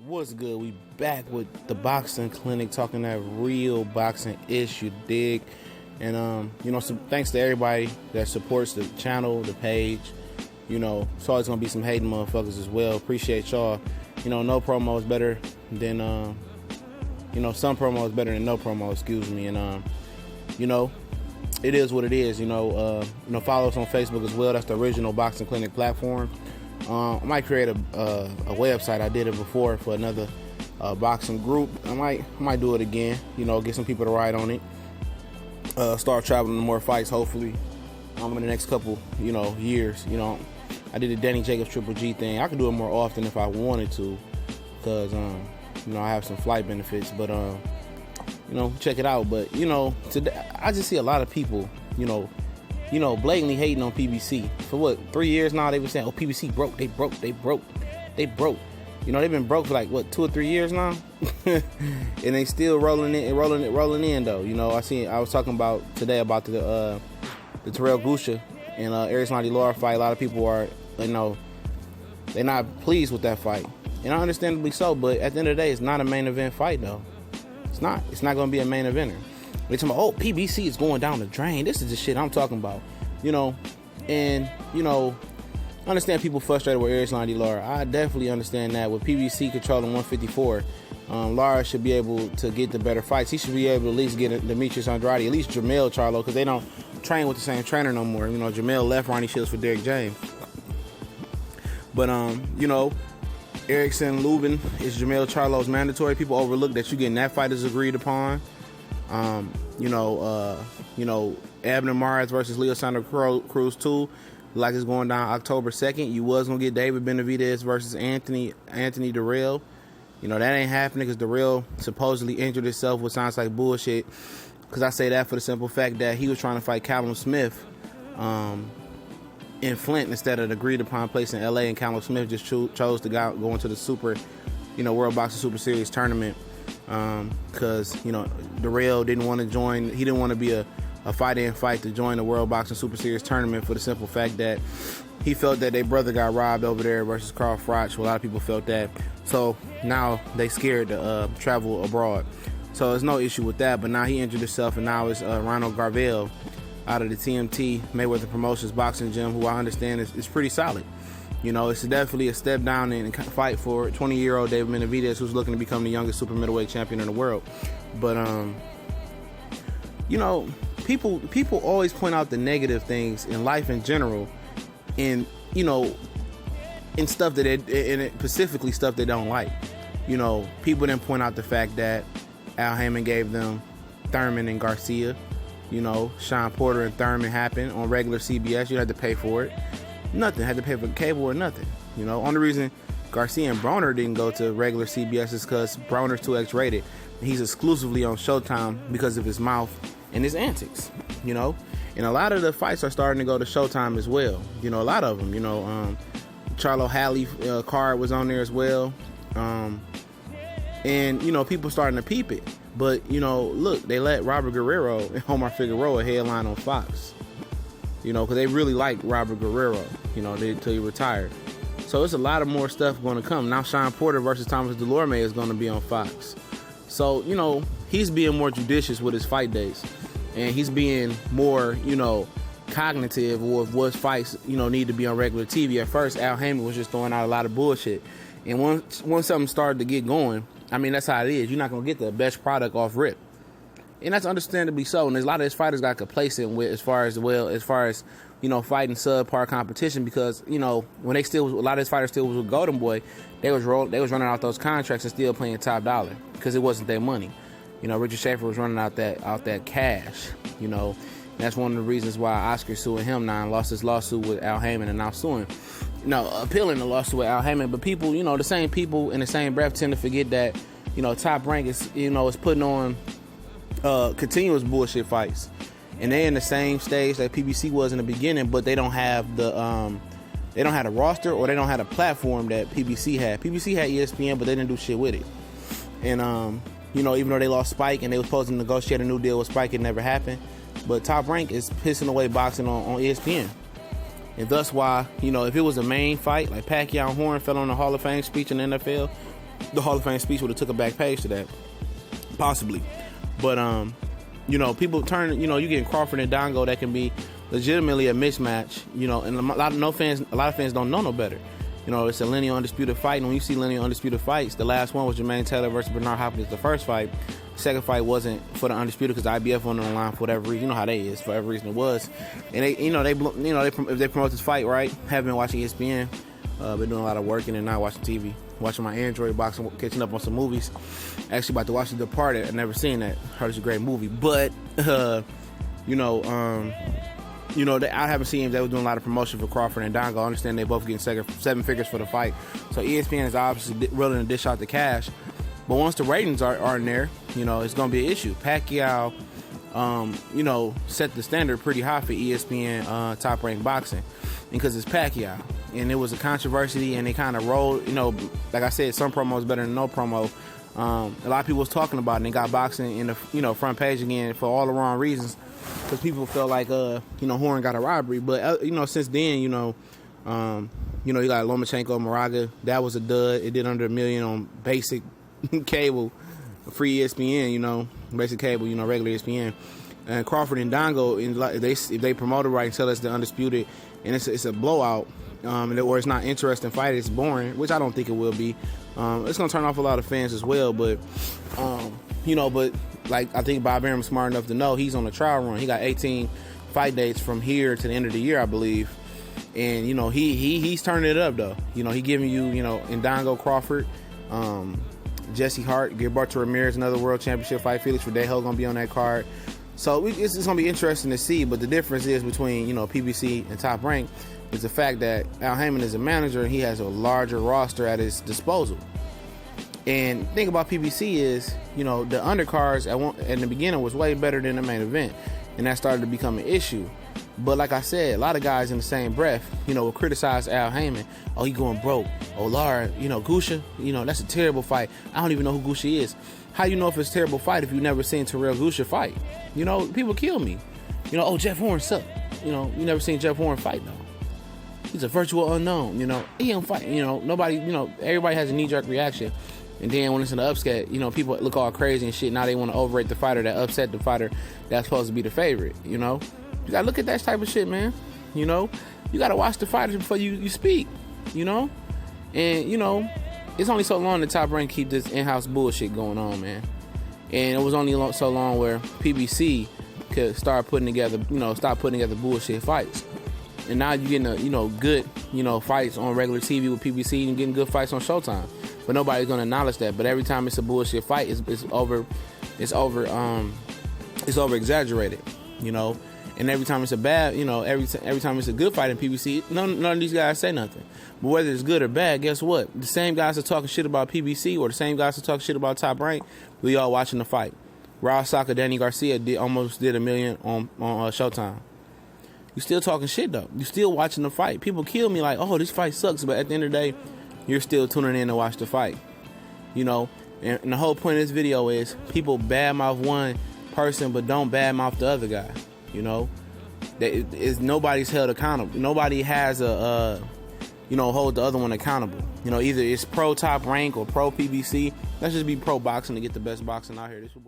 What's good? We back with the boxing clinic, talking that real boxing issue, dig? And so thanks to everybody that supports the channel, the page. It's always gonna be some hating motherfuckers as well. Appreciate y'all. No promo is better than some promo is better than no promo, excuse me. And it is what it is. Follow us on Facebook as well. That's the original boxing clinic platform. I might create a website. I did it before for another boxing group. I might do it again. Get some people to ride on it. Start traveling to more fights, hopefully. In the next couple, years. I did the Danny Jacobs Triple G thing. I could do it more often if I wanted to, because I have some flight benefits. But check it out. But today I just see a lot of people, blatantly hating on PBC. For what, 3 years now? They were saying, "Oh, PBC broke. They broke. They've been broke for like what, 2 or 3 years now, and they still rolling in though. I was talking about today about the Terrell Gusha and Erickson Laura fight. A lot of people are, they're not pleased with that fight, and understandably so. But at the end of the day, it's not a main event fight though. It's not. It's not going to be a main eventer. They're talking about, oh, PBC is going down the drain. This is the shit I'm talking about. I understand people frustrated with Erickson Lara. I definitely understand that. With PBC controlling 154, Lara should be able to get the better fights. He should be able to at least get Demetrius Andrade, at least Jamel Charlo, because they don't train with the same trainer no more. Jamel left Ronnie Shields for Derrick James. But, Erickson Lubin is Jamel Charlo's mandatory. People overlook that you getting that fight is agreed upon. Abner Mares versus Leosandro Cruz 2, like it's going down October 2nd. You was gonna get David Benavidez versus Anthony Durrell. That ain't happening because Durrell supposedly injured himself, which sounds like bullshit. Because I say that for the simple fact that he was trying to fight Callum Smith in Flint instead of the agreed upon place in LA, and Callum Smith just chose to go into the Super, World Boxing Super Series tournament. Because Durrell didn't want to join. He didn't want to be a fight-in fight to join the World Boxing Super Series tournament for the simple fact that he felt that their brother got robbed over there versus Carl Froch. A lot of people felt that. So now they scared to travel abroad. So there's no issue with that. But now he injured himself, and now it's Ronald Garvell out of the TMT Mayweather Promotions boxing gym, who I understand is pretty solid. It's definitely a step down in fight for 20-year-old David Benavidez, who's looking to become the youngest super middleweight champion in the world. But people always point out the negative things in life in general, and in stuff specifically stuff they don't like. People didn't point out the fact that Al Haymon gave them Thurman and Garcia. Sean Porter and Thurman happened on regular CBS. You had to pay for it. Nothing. Had to pay for cable or nothing. Only reason Garcia and Broner didn't go to regular CBS is because Broner's too X-rated. He's exclusively on Showtime because of his mouth and his antics. And a lot of the fights are starting to go to Showtime as well. A lot of them. Charlo Halley card was on there as well. And people starting to peep it. But look, they let Robert Guerrero and Omar Figueroa headline on Fox. Because they really like Robert Guerrero, until he retired. So it's a lot of more stuff going to come. Now Sean Porter versus Thomas Delorme is going to be on Fox. So, he's being more judicious with his fight days. And he's being more, cognitive of what fights, need to be on regular TV. At first, Al Haymon was just throwing out a lot of bullshit. And once something started to get going, that's how it is. You're not going to get the best product off rip. And that's understandably so. And there's a lot of his fighters got complacent with as far as fighting subpar competition, because when a lot of his fighters still was with Golden Boy, they was running out those contracts and still playing top dollar because it wasn't their money. Richard Schaefer was running out that cash. And that's one of the reasons why Oscar's suing him now and lost his lawsuit with Al Haymon, and now suing, appealing the lawsuit with Al Haymon. But people, the same people in the same breath tend to forget that Top Rank is is putting on continuous bullshit fights, and they're in the same stage that PBC was in the beginning, but they don't have the roster, or they don't have a platform that PBC had. PBC had ESPN, but they didn't do shit with it. And even though they lost Spike and they were supposed to negotiate a new deal with Spike, it never happened. But Top Rank is pissing away boxing on ESPN, and thus why if it was a main fight like Pacquiao and Horn fell on the Hall of Fame speech in the NFL, the Hall of Fame speech would have took a back page to that, possibly. But you know, people turn, you know, you getting Crawford and Dongo that can be legitimately a mismatch, you know, and a lot of fans don't know no better. You know, it's a lineal undisputed fight, and when you see lineal undisputed fights, the last one was Jermaine Taylor versus Bernard Hopkins, the first fight. The second fight wasn't for the undisputed because IBF went on the line for whatever reason. You know how they is, for whatever reason it was. And they, you know, if they promote this fight, right? Haven't been watching ESPN, been doing a lot of working and not watching TV. Watching my Android box and catching up on some movies. Actually about to watch The Departed. I've never seen that. Heard it's a great movie. But, you know, I haven't seen if they were doing a lot of promotion for Crawford and Dongo. I understand they both getting seven figures for the fight. So ESPN is obviously willing to dish out the cash. But once the ratings are in there, you know, it's going to be an issue. Pacquiao, you know, set the standard pretty high for ESPN top-ranked boxing because it's Pacquiao. And it was a controversy, and they kind of rolled, you know, like I said, some promos better than no promo. A lot of people was talking about it, and they got boxing in the, you know, front page again for all the wrong reasons, because people felt like, you know, Horn got a robbery. But, you know, since then, you know, you got Lomachenko, Moraga. That was a dud. It did under $1 million on basic cable, free ESPN, you know, basic cable, you know, regular ESPN. And Crawford and Dongo, if they promote it right and tell us they're undisputed, and it's a blowout, or it's not interesting fight, it's boring, which I don't think it will be. It's gonna turn off a lot of fans as well, but you know, but like I think Bob Arum's smart enough to know he's on a trial run. He got 18 fight dates from here to the end of the year, I believe, and you know he's turning it up though. You know, he giving you, you know, Ndongo, Crawford, Jesse Hart, Gilberto Ramirez, another world championship fight. Felix Verdejo gonna be on that card. So it's gonna be interesting to see. But the difference is between, you know, PBC and Top Rank is the fact that Al Haymon is a manager and he has a larger roster at his disposal. And the thing about PBC is, you know, the undercards in the beginning was way better than the main event, and that started to become an issue. But like I said, a lot of guys in the same breath, you know, will criticize Al Haymon. Oh, he going broke. Oh, Lara, you know, Gusha, you know, that's a terrible fight. I don't even know who Gusha is. How you know if it's a terrible fight if you've never seen Terrell Gusha fight? You know, people kill me. You know, oh, Jeff Horn sucked. You know, you never seen Jeff Horn fight, though. He's a virtual unknown, you know. He don't fight, you know, nobody, you know, everybody has a knee-jerk reaction. And then when it's in the upset, you know, people look all crazy and shit. Now they want to overrate the fighter that upset the fighter that's supposed to be the favorite, you know. You got to look at that type of shit, man. You know, you got to watch the fighters before you speak, you know. And, you know, it's only so long the Top Rank keep this in-house bullshit going on, man. And it was only so long where PBC could start putting together, you know, stop putting together bullshit fights. And now you're getting, you know, good, you know, fights on regular TV with PBC and getting good fights on Showtime. But nobody's going to acknowledge that. But every time it's a bullshit fight, it's over exaggerated, you know. And every time it's a bad, you know, every time it's a good fight in PBC, none of these guys say nothing. But whether it's good or bad, guess what? The same guys are talking shit about PBC or the same guys are talking shit about Top Rank, we all watching the fight. Raw Soccer, Danny Garcia almost did $1 million on Showtime. You still talking shit though. You still watching the fight. People kill me like, oh, this fight sucks, but at the end of the day, you're still tuning in to watch the fight. You know, and the whole point of this video is people badmouth one person but don't badmouth the other guy. You know, nobody's held accountable. Nobody has hold the other one accountable. You know, either it's pro Top Rank or pro PBC. Let's just be pro boxing to get the best boxing out here. This your boy.